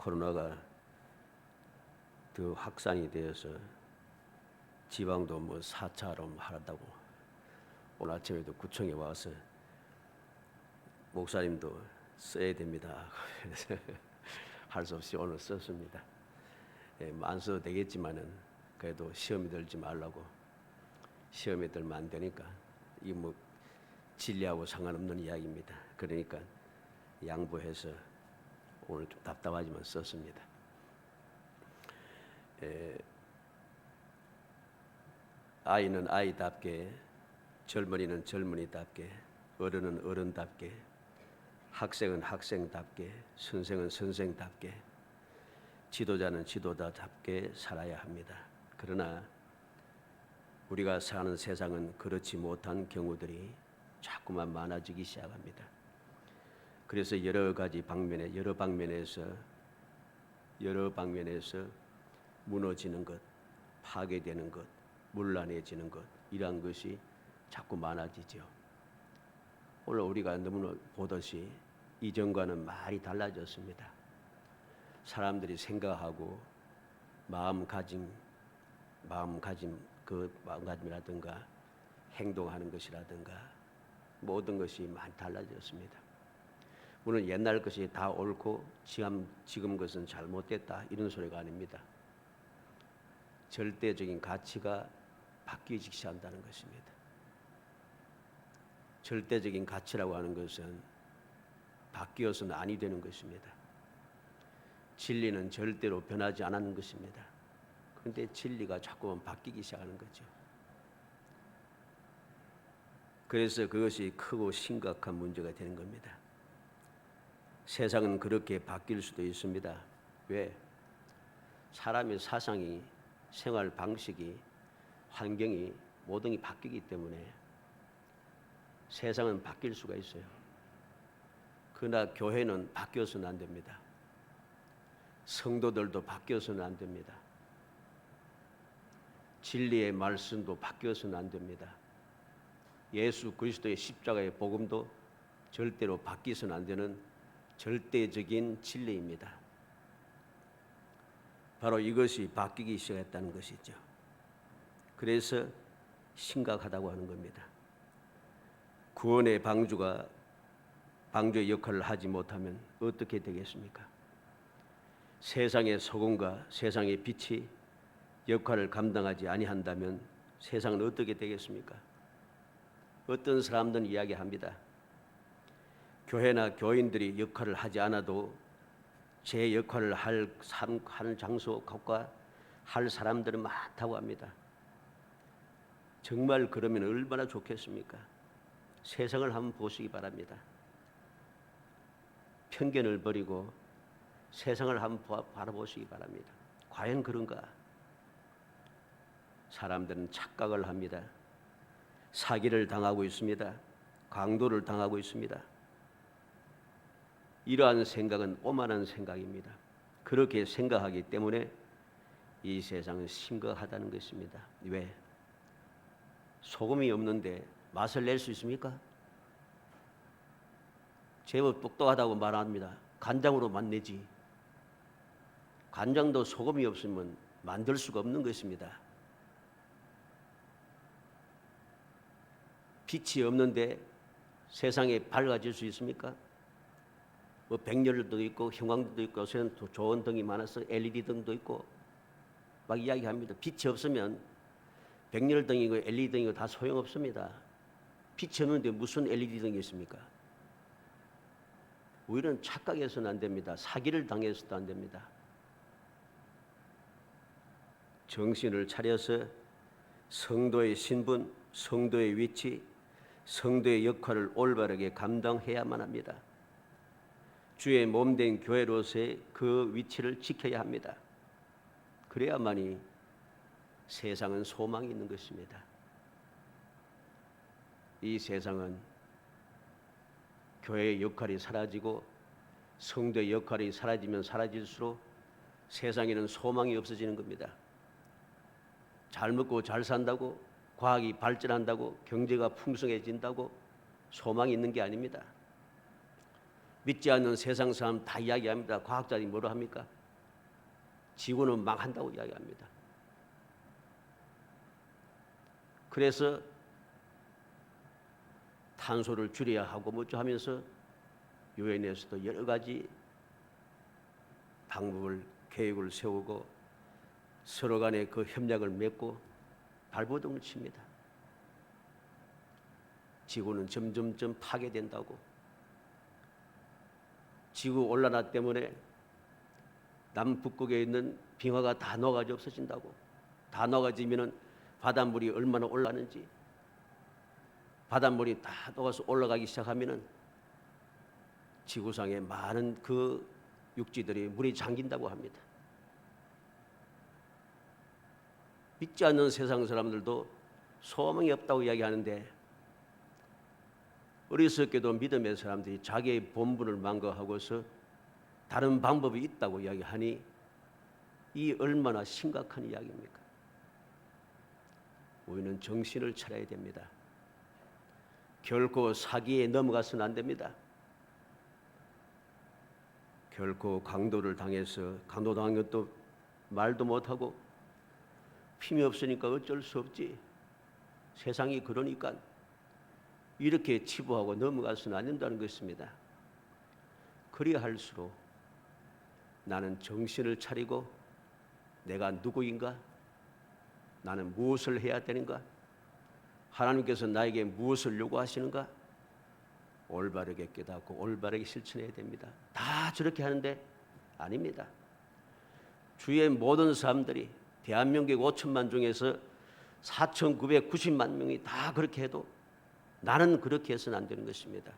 코로나가 더 확산이 되어서 지방도 뭐 4차로 하라다고 오늘 아침에도 구청에 와서 목사님도 써야 됩니다. 그래서 할 수 없이 오늘 썼습니다. 안 써도 되겠지만은 그래도 시험에 들지 말라고. 시험에 들면 안 되니까 이 뭐 진리하고 상관없는 이야기입니다. 그러니까 양보해서 오늘 좀 답답하지만 썼습니다. 아이는 아이답게, 젊은이는 젊은이답게, 어른은 어른답게, 학생은 학생답게, 선생은 선생답게, 지도자는 지도자답게 살아야 합니다. 그러나 우리가 사는 세상은 그렇지 못한 경우들이 자꾸만 많아지기 시작합니다. 그래서 여러 방면에서 무너지는 것, 파괴되는 것, 문란해지는 것, 이러한 것이 자꾸 많아지죠. 오늘 우리가 너무나 보듯이 이전과는 말이 달라졌습니다. 사람들이 생각하고 마음가짐이라든가 행동하는 것이라든가 모든 것이 많이 달라졌습니다. 물론 옛날 것이 다 옳고 지금 것은 잘못됐다 이런 소리가 아닙니다. 절대적인 가치가 바뀌기 시작한다는 것입니다. 절대적인 가치라고 하는 것은 바뀌어서는 아니 되는 것입니다. 진리는 절대로 변하지 않는 것입니다. 그런데 진리가 자꾸만 바뀌기 시작하는 거죠. 그래서 그것이 크고 심각한 문제가 되는 겁니다. 세상은 그렇게 바뀔 수도 있습니다. 왜? 사람의 사상이, 생활 방식이, 환경이 모든 게 바뀌기 때문에 세상은 바뀔 수가 있어요. 그러나 교회는 바뀌어서는 안 됩니다. 성도들도 바뀌어서는 안 됩니다. 진리의 말씀도 바뀌어서는 안 됩니다. 예수 그리스도의 십자가의 복음도 절대로 바뀌어서는 안 되는 절대적인 진리입니다. 바로 이것이 바뀌기 시작했다는 것이죠. 그래서 심각하다고 하는 겁니다. 구원의 방주의 역할을 하지 못하면 어떻게 되겠습니까? 세상의 소금과 세상의 빛이 역할을 감당하지 아니한다면 세상은 어떻게 되겠습니까? 어떤 사람들은 이야기합니다. 교회나 교인들이 역할을 하지 않아도 제 역할을 할 장소가 할 사람들은 많다고 합니다. 정말 그러면 얼마나 좋겠습니까? 세상을 한번 보시기 바랍니다. 편견을 버리고 세상을 한번 바라보시기 바랍니다. 과연 그런가? 사람들은 착각을 합니다. 사기를 당하고 있습니다. 강도를 당하고 있습니다. 이러한 생각은 오만한 생각입니다. 그렇게 생각하기 때문에 이 세상은 심각하다는 것입니다. 왜? 소금이 없는데 맛을 낼 수 있습니까? 제법 똑똑하다고 말합니다. 간장으로 맛내지. 간장도 소금이 없으면 만들 수가 없는 것입니다. 빛이 없는데 세상에 밝아질 수 있습니까? 뭐 백열도 있고 형광등도 있고 요새는 좋은 등이 많아서 LED 등도 있고 막 이야기합니다. 빛이 없으면 백열등이고 LED 등이고 다 소용없습니다. 빛이 없는데 무슨 LED 등이 있습니까? 우리는 착각해서는 안 됩니다. 사기를 당해서도 안 됩니다. 정신을 차려서 성도의 신분, 성도의 위치, 성도의 역할을 올바르게 감당해야만 합니다. 주의 몸된 교회로서의 그 위치를 지켜야 합니다. 그래야만이 세상은 소망이 있는 것입니다. 이 세상은 교회의 역할이 사라지고 성도의 역할이 사라지면 사라질수록 세상에는 소망이 없어지는 겁니다. 잘 먹고 잘 산다고, 과학이 발전한다고, 경제가 풍성해진다고 소망이 있는 게 아닙니다. 믿지 않는 세상 사람 다 이야기합니다. 과학자들이 뭐라 합니까? 지구는 망한다고 이야기합니다. 그래서 탄소를 줄여야 하고 뭐죠 하면서 유엔에서도 여러 가지 방법을 계획을 세우고 서로 간에 그 협약을 맺고 발버둥을 칩니다. 지구는 점점점 파괴된다고. 지구 온난화 때문에 남북극에 있는 빙하가 다 녹아져 없어진다고. 다 녹아지면은 바닷물이 얼마나 올라가는지, 바닷물이 다 녹아서 올라가기 시작하면은 지구상의 많은 그 육지들이 물이 잠긴다고 합니다. 믿지 않는 세상 사람들도 소망이 없다고 이야기하는데 어리석게도 믿음의 사람들이 자기의 본분을 망각하고서 다른 방법이 있다고 이야기하니 이 얼마나 심각한 이야기입니까? 우리는 정신을 차려야 됩니다. 결코 사기에 넘어가서는 안 됩니다. 결코 강도를 당해서 강도당한 것도 말도 못하고 힘이 없으니까 어쩔 수 없지. 세상이 그러니까 이렇게 치부하고 넘어가서는 안 된다는 것입니다. 그리야 할수록 나는 정신을 차리고 내가 누구인가? 나는 무엇을 해야 되는가? 하나님께서 나에게 무엇을 요구하시는가? 올바르게 깨닫고 올바르게 실천해야 됩니다. 다 저렇게 하는데 아닙니다. 주위의 모든 사람들이 대한민국 5천만 중에서 4,990만 명이 다 그렇게 해도 나는 그렇게 해서는 안 되는 것입니다.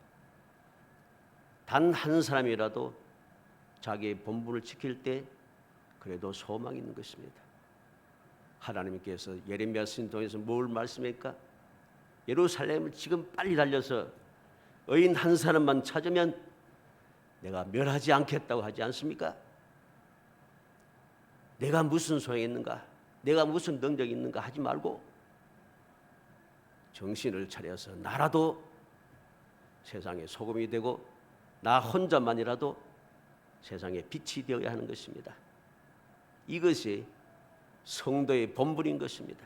단 한 사람이라도 자기의 본분을 지킬 때 그래도 소망이 있는 것입니다. 하나님께서 예레미야 선지자 통해서 뭘 말씀했까? 예루살렘을 지금 빨리 달려서 의인 한 사람만 찾으면 내가 멸하지 않겠다고 하지 않습니까? 내가 무슨 소용이 있는가? 내가 무슨 능력이 있는가 하지 말고 정신을 차려서 나라도 세상에 소금이 되고 나 혼자만이라도 세상에 빛이 되어야 하는 것입니다. 이것이 성도의 본분인 것입니다.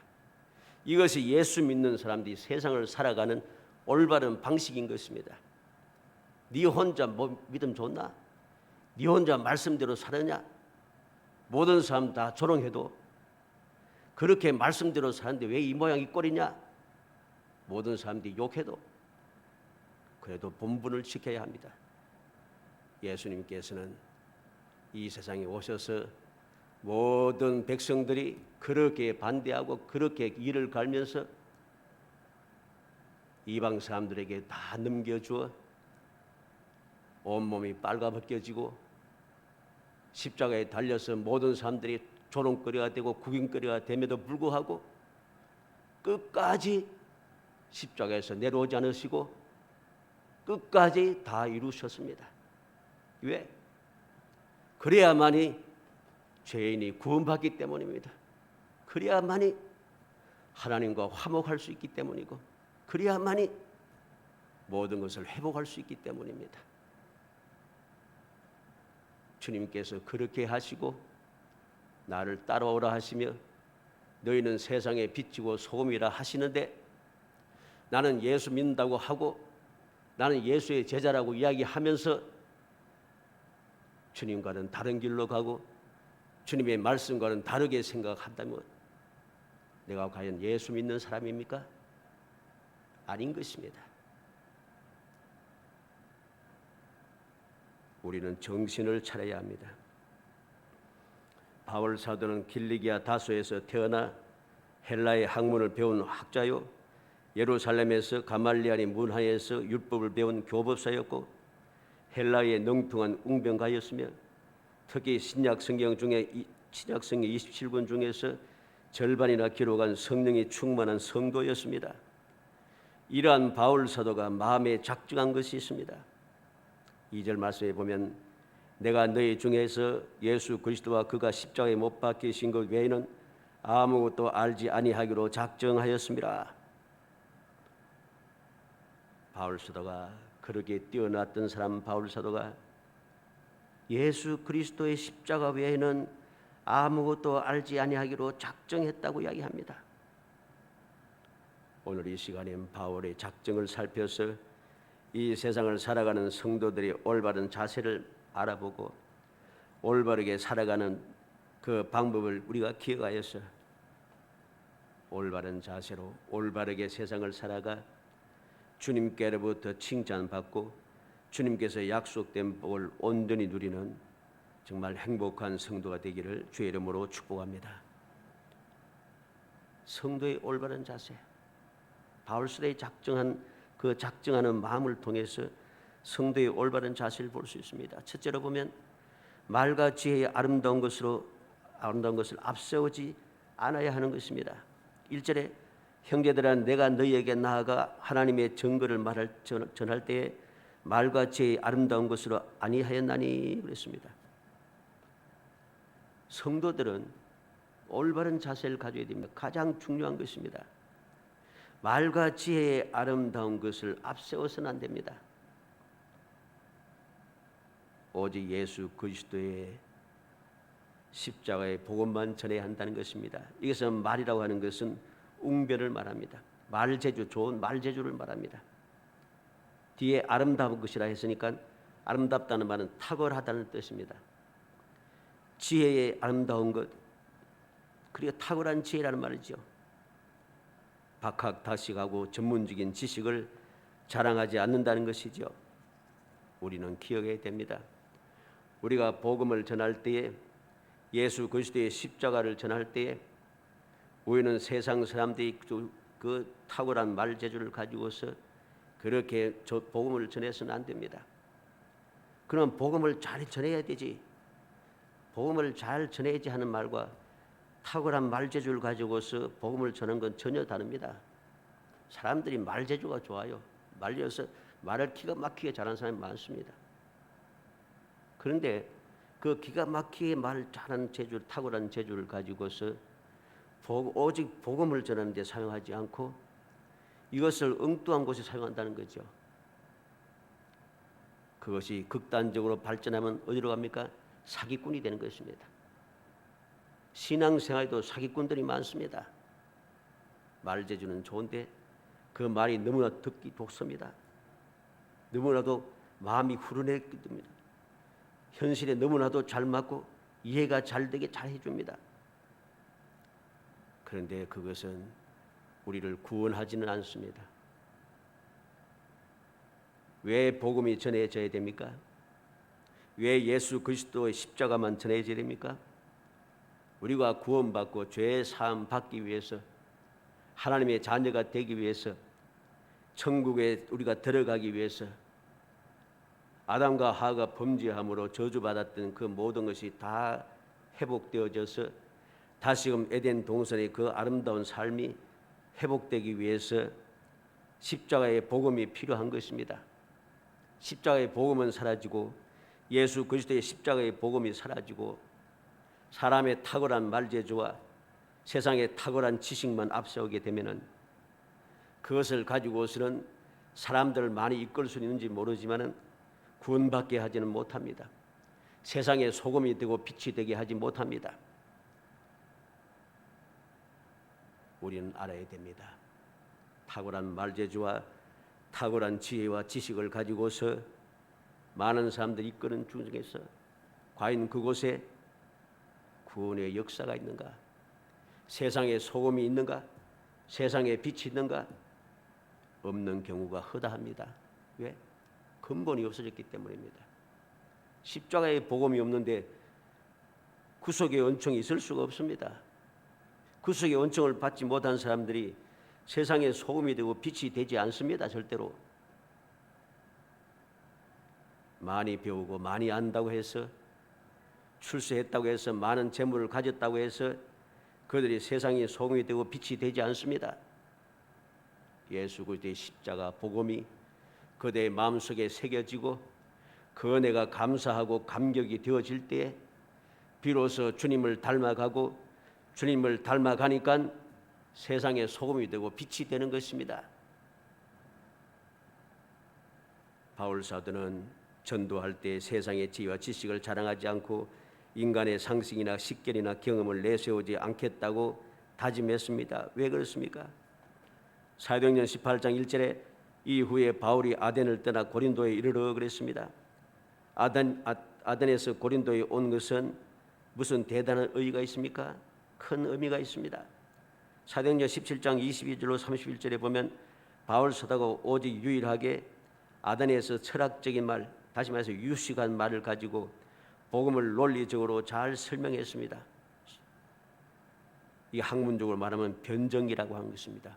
이것이 예수 믿는 사람들이 세상을 살아가는 올바른 방식인 것입니다. 네 혼자 믿음 좋나? 네 혼자 말씀대로 살았냐? 모든 사람 다 조롱해도 그렇게 말씀대로 사는데 왜 이 모양 이 꼴이냐? 모든 사람들이 욕해도 그래도 본분을 지켜야 합니다. 예수님께서는 이 세상에 오셔서 모든 백성들이 그렇게 반대하고 그렇게 이를 갈면서 이방 사람들에게 다 넘겨주어 온몸이 빨가벗겨지고 십자가에 달려서 모든 사람들이 조롱거리가 되고 구김거리가 됨에도 불구하고 끝까지 십자가에서 내려오지 않으시고 끝까지 다 이루셨습니다. 왜? 그래야만이 죄인이 구원받기 때문입니다. 그래야만이 하나님과 화목할 수 있기 때문이고 그래야만이 모든 것을 회복할 수 있기 때문입니다. 주님께서 그렇게 하시고 나를 따라오라 하시며 너희는 세상에 빛이고 소금이라 하시는데 나는 예수 믿는다고 하고 나는 예수의 제자라고 이야기하면서 주님과는 다른 길로 가고 주님의 말씀과는 다르게 생각한다면 내가 과연 예수 믿는 사람입니까? 아닌 것입니다. 우리는 정신을 차려야 합니다. 바울 사도는 길리기아 다소에서 태어나 헬라의 학문을 배운 학자요 예루살렘에서 가말리엘의 문화에서 율법을 배운 교법사였고 헬라의 능통한 웅변가였으며 특히 신약 성경 중에 신약 성경 27권 중에서 절반이나 기록한 성령이 충만한 성도였습니다. 이러한 바울 사도가 마음에 작정한 것이 있습니다. 2절 말씀에 보면 내가 너희 중에서 예수 그리스도와 그가 십자가에 못 박히신 것 외에는 아무것도 알지 아니하기로 작정하였습니다. 바울 사도가 그렇게 뛰어났던 사람 바울 사도가 예수 그리스도의 십자가 외에는 아무것도 알지 아니하기로 작정했다고 이야기합니다. 오늘 이 시간엔 바울의 작정을 살펴서 이 세상을 살아가는 성도들이 올바른 자세를 알아보고 올바르게 살아가는 그 방법을 우리가 기억하여서 올바른 자세로 올바르게 세상을 살아가 주님께로부터 칭찬받고 주님께서 약속된 복을 온전히 누리는 정말 행복한 성도가 되기를 주의 이름으로 축복합니다. 성도의 올바른 자세, 바울스레이 작정한 그 작정하는 마음을 통해서 성도의 올바른 자세를 볼 수 있습니다. 첫째로 보면 말과 지혜의 아름다운 것을 앞세우지 않아야 하는 것입니다. 1절에 형제들아 내가 너희에게 나아가 하나님의 증거를 전할 때에 말과 지혜의 아름다운 것으로 아니하였나니 그랬습니다. 성도들은 올바른 자세를 가져야 됩니다. 가장 중요한 것입니다. 말과 지혜의 아름다운 것을 앞세워서는 안 됩니다. 오직 예수 그리스도의 십자가의 복음만 전해야 한다는 것입니다. 이것은 말이라고 하는 것은 웅변을 말합니다. 말재주, 좋은 말재주를 말합니다. 뒤에 아름다운 것이라 했으니까 아름답다는 말은 탁월하다는 뜻입니다. 지혜의 아름다운 것, 그리고 탁월한 지혜라는 말이죠. 박학다식하고 전문적인 지식을 자랑하지 않는다는 것이죠. 우리는 기억해야 됩니다. 우리가 복음을 전할 때에 예수 그리스도의 십자가를 전할 때에 우리는 세상 사람들이 그 탁월한 말재주를 가지고서 그렇게 복음을 전해서는 안 됩니다. 그럼 복음을 잘 전해야 되지. 복음을 잘 전해야지 하는 말과 탁월한 말재주를 가지고서 복음을 전하는 건 전혀 다릅니다. 사람들이 말재주가 좋아요. 말려서 말을 기가 막히게 잘하는 사람이 많습니다. 그런데 그 기가 막히게 말 잘하는 재주, 탁월한 재주를 가지고서 오직 복음을 전하는 데 사용하지 않고 이것을 엉뚱한 곳에 사용한다는 거죠. 그것이 극단적으로 발전하면 어디로 갑니까? 사기꾼이 되는 것입니다. 신앙생활에도 사기꾼들이 많습니다. 말재주는 좋은데 그 말이 너무나 듣기 좋습니다. 너무나도 마음이 후련하게 됩니다. 현실에 너무나도 잘 맞고 이해가 잘 되게 잘 해줍니다. 그런데 그것은 우리를 구원하지는 않습니다. 왜 복음이 전해져야 됩니까? 왜 예수 그리스도의 십자가만 전해져야 됩니까? 우리가 구원받고 죄 사함 받기 위해서 하나님의 자녀가 되기 위해서 천국에 우리가 들어가기 위해서 아담과 하와가 범죄함으로 저주받았던 그 모든 것이 다 회복되어져서 다시금 에덴 동산의 그 아름다운 삶이 회복되기 위해서 십자가의 복음이 필요한 것입니다. 십자가의 복음은 사라지고 예수 그리스도의 십자가의 복음이 사라지고 사람의 탁월한 말재주와 세상의 탁월한 지식만 앞세우게 되면은 그것을 가지고서는 사람들을 많이 이끌 수 있는지 모르지만은 구원받게 하지는 못합니다. 세상의 소금이 되고 빛이 되게 하지 못합니다. 우리는 알아야 됩니다. 탁월한 말재주와 탁월한 지혜와 지식을 가지고서 많은 사람들이 이끄는 중에서 과연 그곳에 구원의 역사가 있는가? 세상에 소금이 있는가? 세상에 빛이 있는가? 없는 경우가 허다합니다. 왜? 근본이 없어졌기 때문입니다. 십자가의 복음이 없는데 구속의 은총이 있을 수가 없습니다. 구속의 은총을 받지 못한 사람들이 세상에 소금이 되고 빛이 되지 않습니다. 절대로. 많이 배우고 많이 안다고 해서 출세했다고 해서 많은 재물을 가졌다고 해서 그들이 세상에 소금이 되고 빛이 되지 않습니다. 예수 그리스도의 십자가 복음이 그들의 마음속에 새겨지고 그 은혜가 감사하고 감격이 되어질 때에 비로소 주님을 닮아가고 주님을 닮아가니까 세상에 소금이 되고 빛이 되는 것입니다. 바울 사도는 전도할 때 세상의 지혜와 지식을 자랑하지 않고 인간의 상식이나 식견이나 경험을 내세우지 않겠다고 다짐했습니다. 왜 그렇습니까? 사도행전 18장 1절에 이후에 바울이 아덴을 떠나 고린도에 이르러 그랬습니다. 아덴에서 고린도에 온 것은 무슨 대단한 의의가 있습니까? 큰 의미가 있습니다. 사도행전 17장 22절로 31절에 보면 바울 사도가 오직 유일하게 아덴에서 철학적인 말, 다시 말해서 유식한 말을 가지고 복음을 논리적으로 잘 설명했습니다. 이 학문적으로 말하면 변정이라고 하는 것입니다.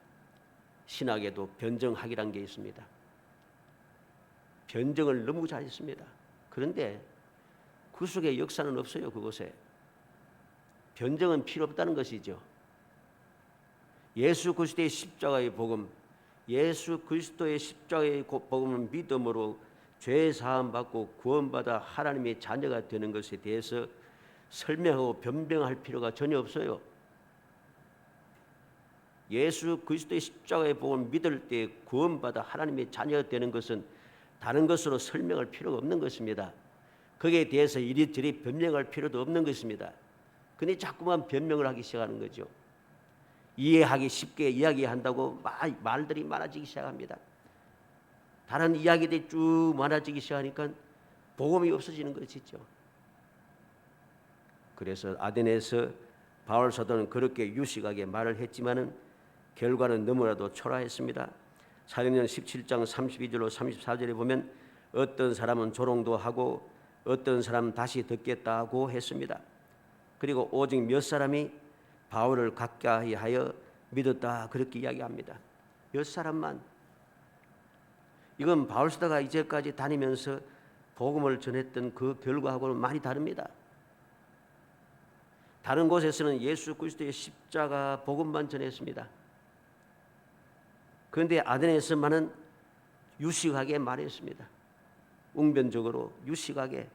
신학에도 변정학이라는 게 있습니다. 변정을 너무 잘했습니다. 그런데 그 속에 역사는 없어요. 그곳에 변정은 필요 없다는 것이죠. 예수 그리스도의 십자가의 복음, 예수 그리스도의 십자가의 복음은 믿음으로 죄 사함 받고 구원받아 하나님의 자녀가 되는 것에 대해서 설명하고 변명할 필요가 전혀 없어요. 예수 그리스도의 십자가의 복음을 믿을 때 구원받아 하나님의 자녀가 되는 것은 다른 것으로 설명할 필요가 없는 것입니다. 거기에 대해서 이리저리 변명할 필요도 없는 것입니다. 근데 자꾸만 변명을 하기 시작하는 거죠. 이해하기 쉽게 이야기한다고 말들이 많아지기 시작합니다. 다른 이야기들이 쭉 많아지기 시작하니까 복음이 없어지는 것이죠. 그래서 아덴에서 바울 사도는 그렇게 유식하게 말을 했지만은 결과는 너무나도 초라했습니다. 사도행전 17장 32절로 34절에 보면 어떤 사람은 조롱도 하고 어떤 사람은 다시 듣겠다고 했습니다. 그리고 오직 몇 사람이 바울을 가까이 하여 믿었다 그렇게 이야기합니다. 몇 사람만. 이건 바울 사도가 이제까지 다니면서 복음을 전했던 그 결과하고는 많이 다릅니다. 다른 곳에서는 예수 그리스도의 십자가 복음만 전했습니다. 그런데 아덴에서만은 유식하게 말했습니다. 웅변적으로 유식하게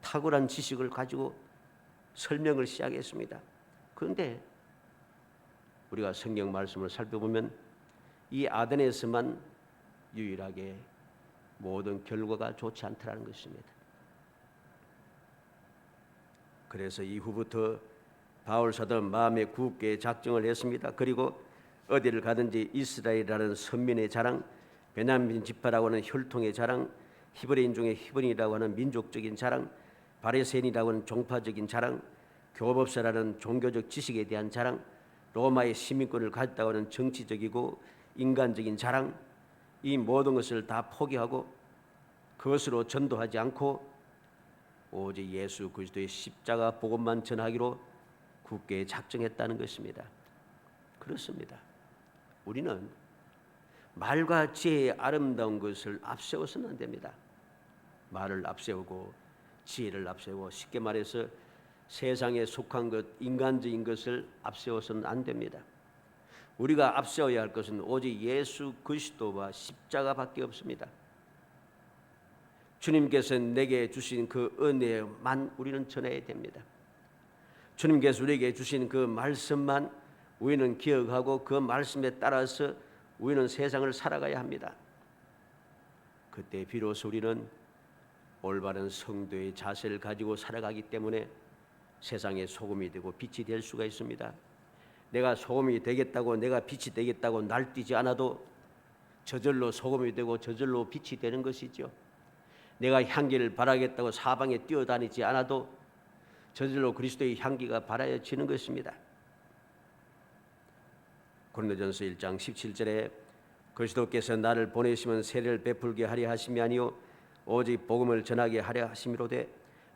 탁월한 지식을 가지고 설명을 시작했습니다. 그런데 우리가 성경 말씀을 살펴보면 이 아덴에서만 유일하게 모든 결과가 좋지 않더라는 것입니다. 그래서 이후부터 바울 사도는 마음에 굳게 작정을 했습니다. 그리고 어디를 가든지 이스라엘이라는 선민의 자랑, 베냐민 지파라고 하는 혈통의 자랑, 히브리인 중에 히브리인이라고 하는 민족적인 자랑, 바리새인이라고 하는 종파적인 자랑, 교법사라는 종교적 지식에 대한 자랑, 로마의 시민권을 가졌다고 하는 정치적이고 인간적인 자랑, 이 모든 것을 다 포기하고 그것으로 전도하지 않고 오직 예수 그리스도의 십자가 복음만 전하기로 굳게 작정했다는 것입니다. 그렇습니다. 우리는 말과 지혜의 아름다운 것을 앞세워서는 안 됩니다. 말을 앞세우고 지혜를 앞세우고 쉽게 말해서 세상에 속한 것, 인간적인 것을 앞세워서는 안 됩니다. 우리가 앞세워야 할 것은 오직 예수 그리스도와 십자가밖에 없습니다. 주님께서 내게 주신 그 은혜만 우리는 전해야 됩니다. 주님께서 우리에게 주신 그 말씀만 우리는 기억하고 그 말씀에 따라서 우리는 세상을 살아가야 합니다. 그때 비로소 우리는 올바른 성도의 자세를 가지고 살아가기 때문에 세상의 소금이 되고 빛이 될 수가 있습니다. 내가 소금이 되겠다고, 내가 빛이 되겠다고 날뛰지 않아도 저절로 소금이 되고 저절로 빛이 되는 것이죠. 내가 향기를 발하겠다고 사방에 뛰어다니지 않아도 저절로 그리스도의 향기가 발하여지는 것입니다. 고린도전서 1장 17절에 그리스도께서 나를 보내시면 세례를 베풀게 하려 하심이 아니요 오직 복음을 전하게 하려 하심이로되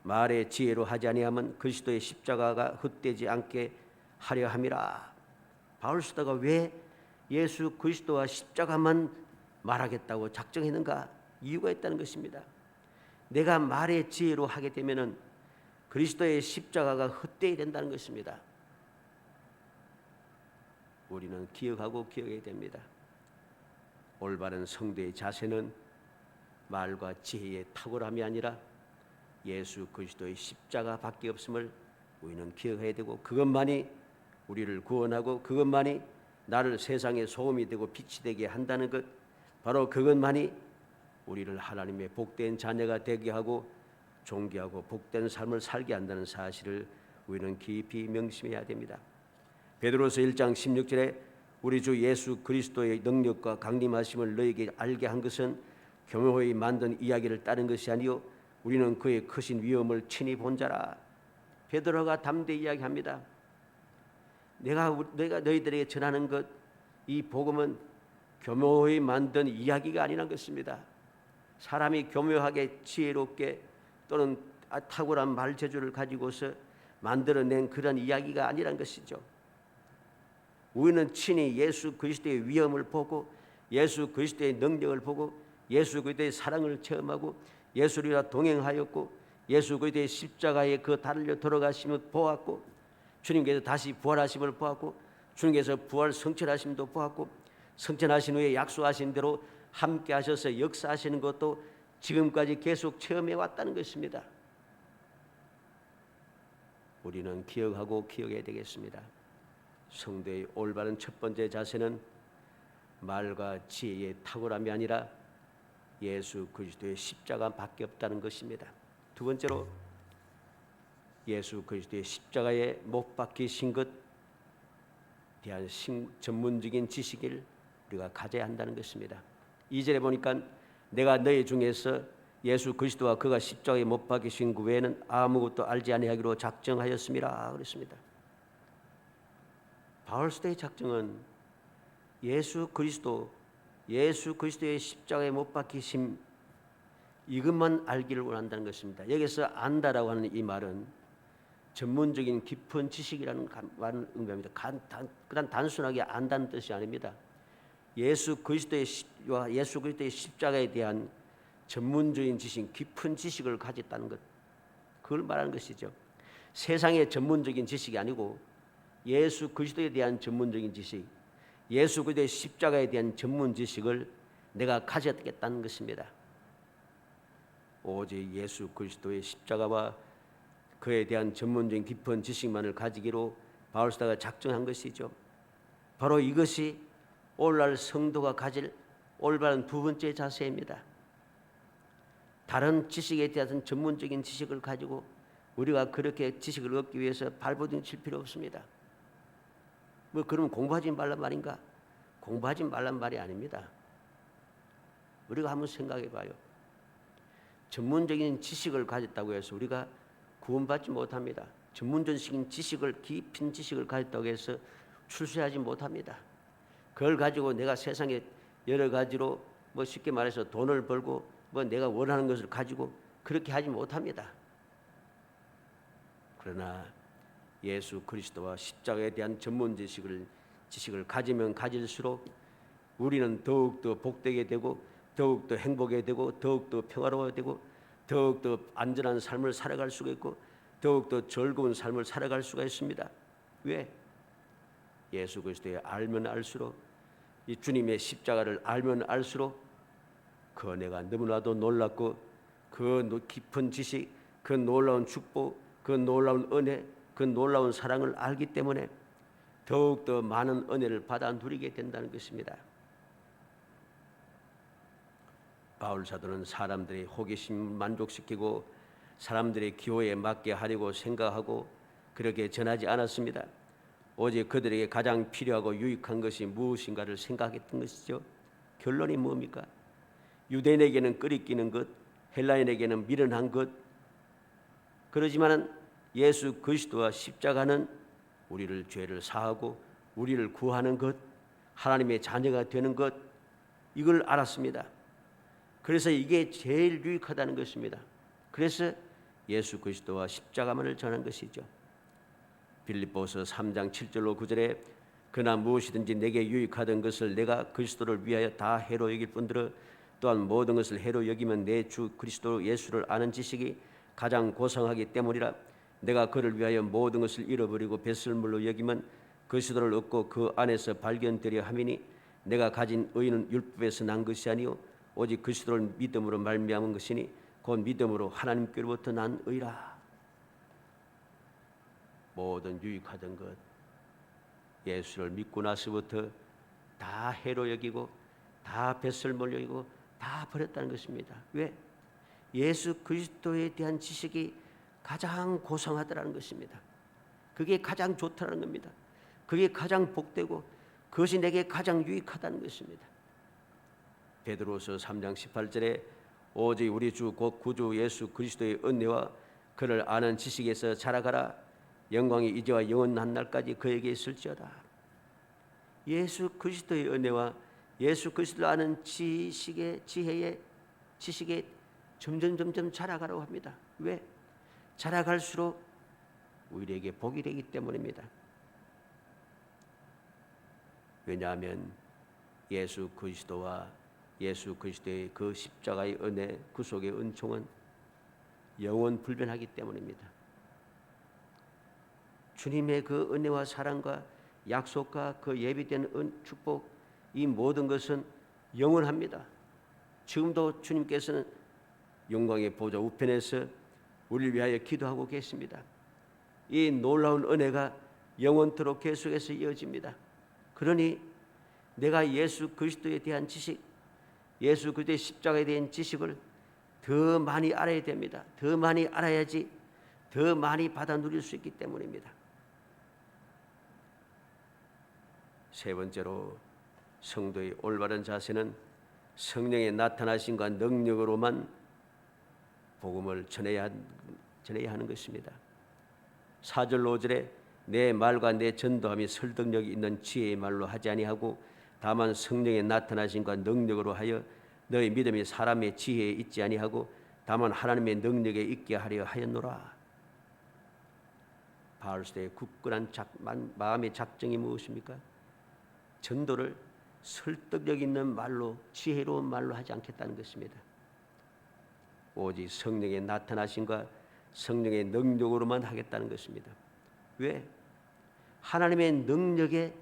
말의 지혜로 하지 아니하면 그리스도의 십자가가 헛되지 않게 하려 함이라. 바울 사도가 왜 예수 그리스도와 십자가만 말하겠다고 작정했는가? 이유가 있다는 것입니다. 내가 말의 지혜로 하게 되면은 그리스도의 십자가가 헛되이 된다는 것입니다. 우리는 기억하고 기억해야 됩니다. 올바른 성도의 자세는 말과 지혜의 탁월함이 아니라 예수 그리스도의 십자가밖에 없음을 우리는 기억해야 되고 그것만이 우리를 구원하고 그것만이 나를 세상의 소금이 되고 빛이 되게 한다는 것, 바로 그것만이 우리를 하나님의 복된 자녀가 되게 하고 존귀하고 복된 삶을 살게 한다는 사실을 우리는 깊이 명심해야 됩니다. 베드로서 1장 16절에 우리 주 예수 그리스도의 능력과 강림하심을 너에게 알게 한 것은 교묘히 만든 이야기를 따른 것이 아니요 우리는 그의 크신 위엄을 친히 본 자라. 베드로가 담대히 이야기합니다. 내가 너희들에게 전하는 것, 이 복음은 교묘히 만든 이야기가 아니란 것입니다. 사람이 교묘하게 지혜롭게 또는 탁월한 말재주를 가지고서 만들어낸 그런 이야기가 아니란 것이죠. 우리는 친히 예수 그리스도의 위엄을 보고 예수 그리스도의 능력을 보고 예수 그리스도의 사랑을 체험하고 예수와 동행하였고 예수 그리스도의 십자가에 그 달려 돌아가심을 보았고 주님께서 다시 부활하심을 보았고 주님께서 부활 성천하심도 보았고 성천하신 후에 약속하신 대로 함께 하셔서 역사하시는 것도 지금까지 계속 체험해 왔다는 것입니다. 우리는 기억하고 기억해야 되겠습니다. 성도의 올바른 첫 번째 자세는 말과 지혜의 탁월함이 아니라 예수 그리스도의 십자가밖에 없다는 것입니다. 두 번째로 예수 그리스도의 십자가에 못 박히신 것 대한 전문적인 지식을 우리가 가져야 한다는 것입니다. 2절에 보니까 내가 너희 중에서 예수 그리스도와 그가 십자가에 못 박히신 그 외에는 아무것도 알지 아니하기로 작정하였음이라 그랬습니다. 바울스도의 작정은 예수 그리스도의 십자가에 못 박히심 이것만 알기를 원한다는 것입니다. 여기서 안다라고 하는 이 말은 전문적인 깊은 지식이라는 말을 의미합니다. 그냥 단순하게 안다는 뜻이 아닙니다. 예수 그리스도의 십자가에 대한 전문적인 지식, 깊은 지식을 가졌다는 것, 그걸 말하는 것이죠. 세상의 전문적인 지식이 아니고 예수 그리스도에 대한 전문적인 지식, 예수 그리스도의 십자가에 대한 전문 지식을 내가 가졌겠다는 것입니다. 오직 예수 그리스도의 십자가와 그에 대한 전문적인 깊은 지식만을 가지기로 바울사가 작정한 것이죠. 바로 이것이 오늘날 성도가 가질 올바른 두 번째 자세입니다. 다른 지식에 대한 전문적인 지식을 가지고 우리가 그렇게 지식을 얻기 위해서 발버둥 칠 필요 없습니다. 그러면 공부하지 말란 말인가? 공부하지 말란 말이 아닙니다. 우리가 한번 생각해 봐요. 전문적인 지식을 가졌다고 해서 우리가 구원받지 못합니다. 전문적인 지식을, 깊은 지식을 가졌다고 해서 출세하지 못합니다. 그걸 가지고 내가 세상에 여러 가지로 쉽게 말해서 돈을 벌고 내가 원하는 것을 가지고 그렇게 하지 못합니다. 그러나 예수 그리스도와 십자가에 대한 전문 지식을 가지면 가질수록 우리는 더욱더 복되게 되고 더욱더 행복하게 되고 더욱더 평화로워야 되고 더욱더 안전한 삶을 살아갈 수가 있고 더욱더 즐거운 삶을 살아갈 수가 있습니다. 왜? 예수 그리스도에 알면 알수록 이 주님의 십자가를 알면 알수록 그 은혜가 너무나도 놀랍고 그 깊은 지식, 그 놀라운 축복, 그 놀라운 은혜, 그 놀라운 사랑을 알기 때문에 더욱더 많은 은혜를 받아 누리게 된다는 것입니다. 바울 사도는 사람들의 호기심을 만족시키고 사람들의 기호에 맞게 하려고 생각하고 그렇게 전하지 않았습니다. 오직 그들에게 가장 필요하고 유익한 것이 무엇인가를 생각했던 것이죠. 결론이 뭡니까? 유대인에게는 끄리끼는 것, 헬라인에게는 미련한 것. 그러지만은 예수 그리스도와 십자가는 우리를 죄를 사하고 우리를 구하는 것, 하나님의 자녀가 되는 것, 이걸 알았습니다. 그래서 이게 제일 유익하다는 것입니다. 그래서 예수 그리스도와 십자가만을 전한 것이죠. 빌립보서 3장 7절로 9절에 그러나 무엇이든지 내게 유익하던 것을 내가 그리스도를 위하여 다 해로 여길 뿐더러 또한 모든 것을 해로 여기면 내 주 그리스도 예수를 아는 지식이 가장 고상하기 때문이라. 내가 그를 위하여 모든 것을 잃어버리고 배설물로 여기면 그리스도를 얻고 그 안에서 발견되려 함이니 내가 가진 의는 율법에서 난 것이 아니요 오직 그리스도를 믿음으로 말미암은 것이니 곧 믿음으로 하나님께로부터 난 의라. 모든 유익하던 것 예수를 믿고 나서부터 다 해로 여기고 다 배설물로 여기고 다 버렸다는 것입니다. 왜? 예수 그리스도에 대한 지식이 가장 고상하다는 것입니다. 그게 가장 좋다는 겁니다. 그게 가장 복되고 그것이 내게 가장 유익하다는 것입니다. 베드로서 3장 18절에 오직 우리 주 곧 구주 예수 그리스도의 은혜와 그를 아는 지식에서 자라가라. 영광이 이제와 영원한 날까지 그에게 있을지어다. 예수 그리스도의 은혜와 예수 그리스도를 아는 지식에 점점 자라가라고 합니다. 왜? 자라갈수록 우리에게 복이 되기 때문입니다. 왜냐하면 예수 그리스도와 예수 그리스도의 그 십자가의 은혜, 구속의 은총은 영원 불변하기 때문입니다. 주님의 그 은혜와 사랑과 약속과 그 예비된 축복, 이 모든 것은 영원합니다. 지금도 주님께서는 영광의 보좌 우편에서 우리를 위하여 기도하고 계십니다. 이 놀라운 은혜가 영원토록 계속해서 이어집니다. 그러니 내가 예수 그리스도에 대한 지식, 예수 그리스도의 십자가에 대한 지식을 더 많이 알아야 됩니다. 더 많이 알아야지 더 많이 받아 누릴 수 있기 때문입니다. 세 번째로 성도의 올바른 자세는 성령의 나타나심과 능력으로만 복음을 전해야 하는 것입니다. 4절 5절에 내 말과 내 전도함이 설득력이 있는 지혜의 말로 하지 아니하고 다만 성령의 나타나심과 능력으로 하여 너희 믿음이 사람의 지혜에 있지 아니하고 다만 하나님의 능력에 있게 하려 하였노라. 바울시대의 굳건한 마음의 작정이 무엇입니까? 전도를 설득력 있는 말로, 지혜로운 말로 하지 않겠다는 것입니다. 오직 성령의 나타나심과 성령의 능력으로만 하겠다는 것입니다. 왜? 하나님의 능력에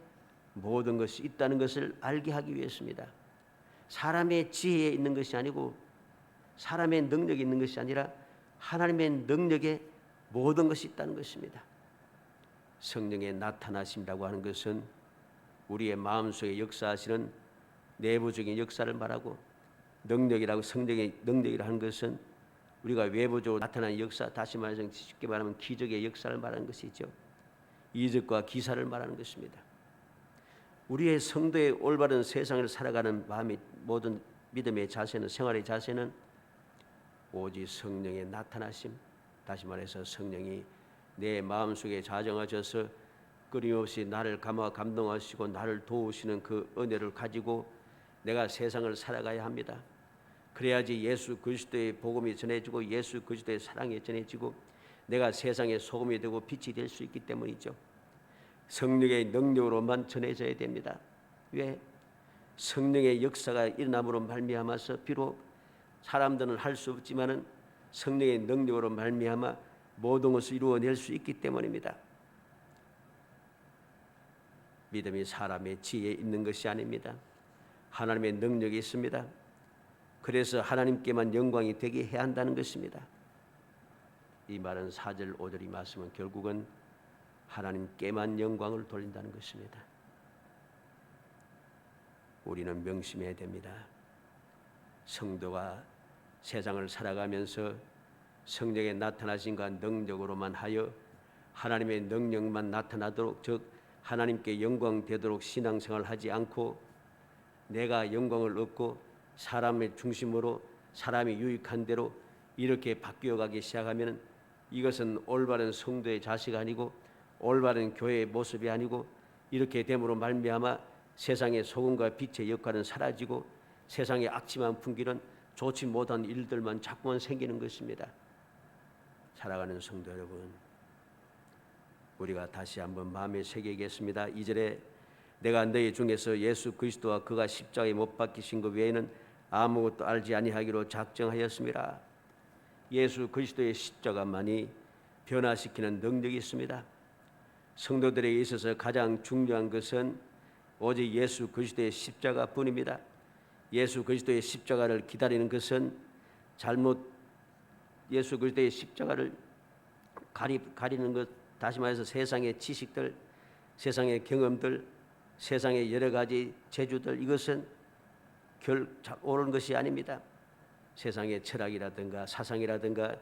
모든 것이 있다는 것을 알게 하기 위해서입니다. 사람의 지혜에 있는 것이 아니고 사람의 능력이 있는 것이 아니라 하나님의 능력에 모든 것이 있다는 것입니다. 성령의 나타나심이라고 하는 것은 우리의 마음속에 역사하시는 내부적인 역사를 말하고, 능력이라고 성령의 능력이라 하는 것은 우리가 외부적으로 나타나는 역사, 다시 말해서 쉽게 말하면 기적의 역사를 말하는 것이죠. 이적과 기사를 말하는 것입니다. 우리의 성도의 올바른 세상을 살아가는 마음의 모든 믿음의 자세는, 생활의 자세는 오직 성령의 나타나심, 다시 말해서 성령이 내 마음속에 자정하셔서 끊임없이 나를 감동하시고 나를 도우시는 그 은혜를 가지고 내가 세상을 살아가야 합니다. 그래야지 예수 그리스도의 복음이 전해지고 예수 그리스도의 사랑이 전해지고 내가 세상의 소금이 되고 빛이 될 수 있기 때문이죠. 성령의 능력으로만 전해져야 됩니다. 왜? 성령의 역사가 일어남으로 말미암아서 비록 사람들은 할 수 없지만은 성령의 능력으로 말미암아 모든 것을 이루어낼 수 있기 때문입니다. 믿음이 사람의 지혜에 있는 것이 아닙니다. 하나님의 능력이 있습니다. 그래서 하나님께만 영광이 되게 해야 한다는 것입니다. 이 말은 4절 5절 이 말씀은 결국은 하나님께만 영광을 돌린다는 것입니다. 우리는 명심해야 됩니다. 성도가 세상을 살아가면서 성령의 나타나심과 능력으로만 하여 하나님의 능력만 나타나도록, 즉 하나님께 영광 되도록 신앙생활을 하지 않고 내가 영광을 얻고 사람의 중심으로 사람이 유익한 대로 이렇게 바뀌어가기 시작하면 이것은 올바른 성도의 자세가 아니고 올바른 교회의 모습이 아니고, 이렇게 됨으로 말미암아 세상의 소금과 빛의 역할은 사라지고 세상의 악취만 풍기는 좋지 못한 일들만 자꾸만 생기는 것입니다. 살아가는 성도 여러분, 우리가 다시 한번 마음에 새기겠습니다. 2절에 내가 너희 중에서 예수 그리스도와 그가 십자가에 못 박히신 것 외에는 아무것도 알지 아니하기로 작정하였습니다. 예수 그리스도의 십자가만이 변화시키는 능력이 있습니다. 성도들에게 있어서 가장 중요한 것은 오직 예수 그리스도의 십자가뿐입니다. 예수 그리스도의 십자가를 기다리는 것은 예수 그리스도의 십자가를 가리는 것, 다시 말해서 세상의 지식들, 세상의 경험들, 세상의 여러 가지 재주들, 이것은 옳은 것이 아닙니다. 세상의 철학이라든가 사상이라든가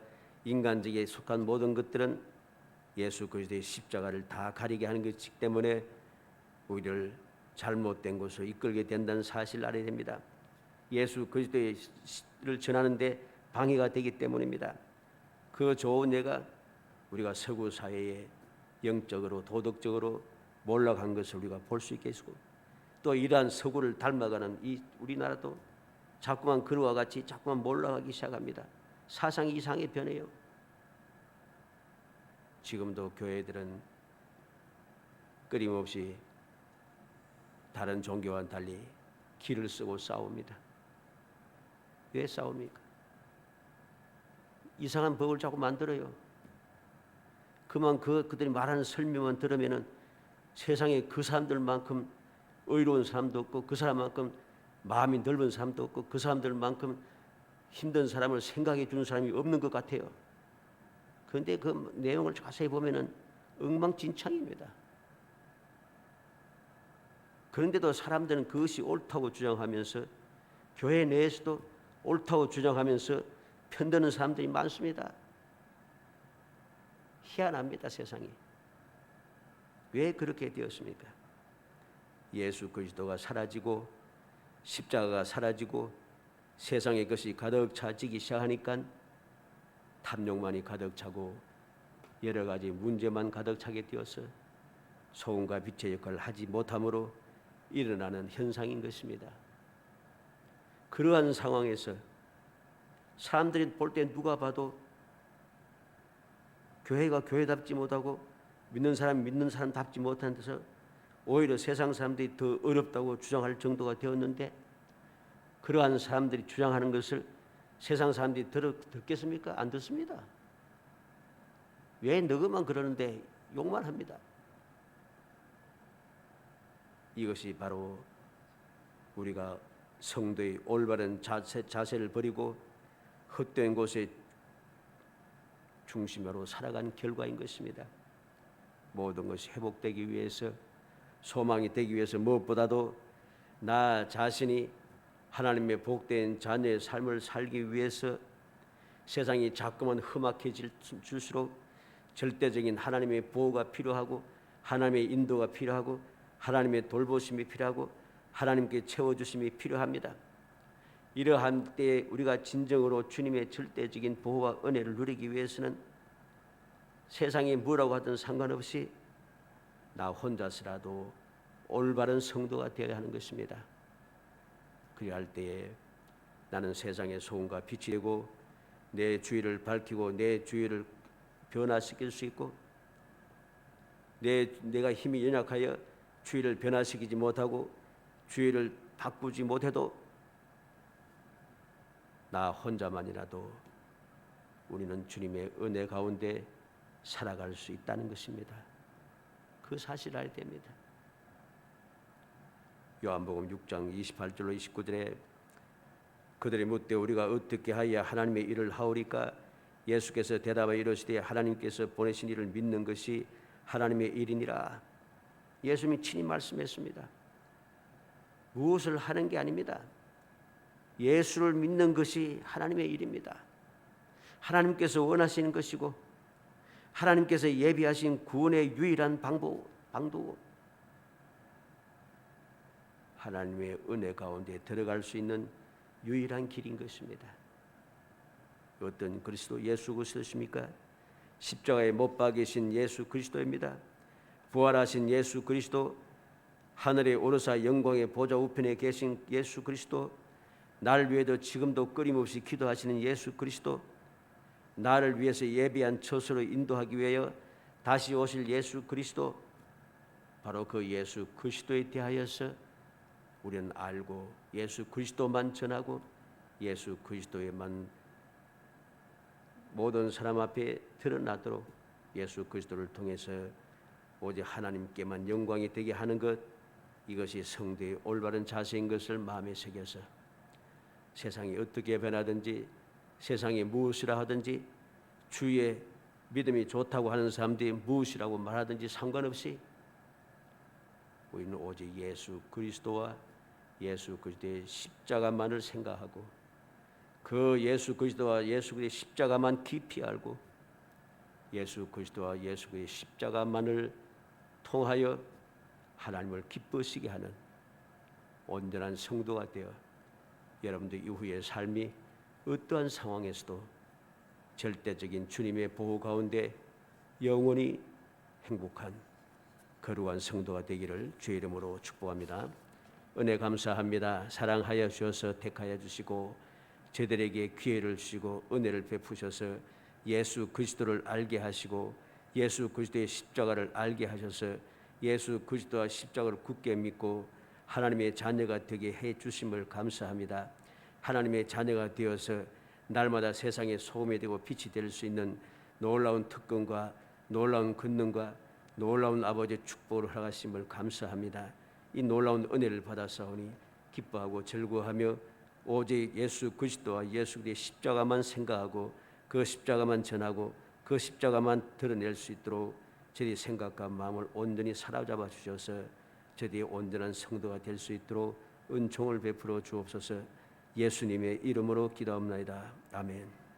인간적에 속한 모든 것들은 예수 그리스도의 십자가를 다 가리게 하는 것이기 때문에 우리를 잘못된 곳으로 이끌게 된다는 사실을 알아야 됩니다. 예수 그리스도를 전하는데 방해가 되기 때문입니다. 그 좋은 예가 우리가 서구 사회에 영적으로 도덕적으로 몰락한 것을 우리가 볼 수 있겠고, 또 이러한 서구를 닮아가는 이 우리나라도 자꾸만 그와 같이 자꾸만 몰락하기 시작합니다. 사상이 이상하게 변해요. 지금도 교회들은 끊임없이 다른 종교와는 달리 기를 쓰고 싸웁니다. 왜 싸웁니까? 이상한 법을 자꾸 만들어요. 그만 그들이 말하는 설명만 들으면은 세상에 그 사람들만큼 의로운 사람도 없고, 그 사람만큼 마음이 넓은 사람도 없고, 그 사람들만큼 힘든 사람을 생각해 주는 사람이 없는 것 같아요. 그런데 그 내용을 자세히 보면은 엉망진창입니다. 그런데도 사람들은 그것이 옳다고 주장하면서, 교회 내에서도 옳다고 주장하면서 편드는 사람들이 많습니다. 희한합니다, 세상이. 왜 그렇게 되었습니까? 예수 그리스도가 사라지고 십자가가 사라지고 세상에 것이 가득 차지기 시작하니까 탐욕만이 가득 차고 여러 가지 문제만 가득 차게 되어서 소금과 빛의 역할을 하지 못함으로 일어나는 현상인 것입니다. 그러한 상황에서 사람들이 볼 때 누가 봐도 교회가 교회답지 못하고 믿는 사람이 믿는 사람답지 못한 데서 오히려 세상 사람들이 더 어렵다고 주장할 정도가 되었는데, 그러한 사람들이 주장하는 것을 세상 사람들이 듣겠습니까? 안 듣습니다. 왜 너희만 그러는데 욕만 합니다. 이것이 바로 우리가 성도의 올바른 자세를 버리고 헛된 곳에 중심으로 살아간 결과인 것입니다. 모든 것이 회복되기 위해서, 소망이 되기 위해서 무엇보다도 나 자신이 하나님의 복된 자녀의 삶을 살기 위해서 세상이 자꾸만 험악해질수록 절대적인 하나님의 보호가 필요하고, 하나님의 인도가 필요하고, 하나님의 돌보심이 필요하고, 하나님께 채워주심이 필요합니다. 이러한 때에 우리가 진정으로 주님의 절대적인 보호와 은혜를 누리기 위해서는 세상이 뭐라고 하든 상관없이 나 혼자서라도 올바른 성도가 되어야 하는 것입니다. 그리할 때에 나는 세상의 소금과 빛이 되고 내 주위를 밝히고 내 주위를 변화시킬 수 있고, 내가 힘이 연약하여 주위를 변화시키지 못하고 주위를 바꾸지 못해도 나 혼자만이라도 우리는 주님의 은혜 가운데 살아갈 수 있다는 것입니다. 그 사실을 알아야 됩니다. 요한복음 6장 28절로 29절에 그들이 묻되 우리가 어떻게 하여야 하나님의 일을 하오리까? 예수께서 대답하여 이르시되 하나님께서 보내신 이를 믿는 것이 하나님의 일이니라. 예수님이 친히 말씀했습니다. 무엇을 하는 게 아닙니다. 예수를 믿는 것이 하나님의 일입니다. 하나님께서 원하시는 것이고 하나님께서 예비하신 구원의 유일한 방도고 하나님의 은혜 가운데 들어갈 수 있는 유일한 길인 것입니다. 어떤 그리스도? 예수 그리스도십니까? 십자가에 못 박이신 예수 그리스도입니다. 부활하신 예수 그리스도, 하늘에 오르사 영광의 보좌 우편에 계신 예수 그리스도, 나를 위해도 지금도 끊임없이 기도하시는 예수 그리스도, 나를 위해서 예비한 처소로 인도하기 위하여 다시 오실 예수 그리스도, 바로 그 예수 그리스도에 대하여서 우리는 알고 예수 그리스도만 전하고 예수 그리스도에만 모든 사람 앞에 드러나도록 예수 그리스도를 통해서 오직 하나님께만 영광이 되게 하는 것, 이것이 성도의 올바른 자세인 것을 마음에 새겨서 세상이 어떻게 변하든지, 세상이 무엇이라 하든지, 주위에 믿음이 좋다고 하는 사람들이 무엇이라고 말하든지 상관없이 우리는 오직 예수 그리스도와 예수 그리스도의 십자가만을 생각하고 그 예수 그리스도와 예수 그리스도의 십자가만 깊이 알고 예수 그리스도와 예수 그리스도의 십자가만을 통하여 하나님을 기쁘시게 하는 온전한 성도가 되어 여러분들 이후의 삶이 어떠한 상황에서도 절대적인 주님의 보호 가운데 영원히 행복한 거룩한 성도가 되기를 주의 이름으로 축복합니다. 은혜 감사합니다. 사랑하여 주셔서 택하여 주시고 저들에게 기회를 주시고 은혜를 베푸셔서 예수 그리스도를 알게 하시고 예수 그리스도의 십자가를 알게 하셔서 예수 그리스도와 십자가를 굳게 믿고 하나님의 자녀가 되게 해 주심을 감사합니다. 하나님의 자녀가 되어서 날마다 세상의 소금이 되고 빛이 될 수 있는 놀라운 특권과 놀라운 권능과 놀라운 아버지의 축복을 허락하심을 감사합니다. 이 놀라운 은혜를 받아사오니 기뻐하고 즐거워하며 오직 예수 그리스도와 예수 그리스도의 십자가만 생각하고 그 십자가만 전하고 그 십자가만 드러낼 수 있도록 저희 생각과 마음을 온전히 사로잡아 주셔서 저희 온전한 성도가 될 수 있도록 은총을 베풀어 주옵소서. 예수님의 이름으로 기도합나이다. 아멘.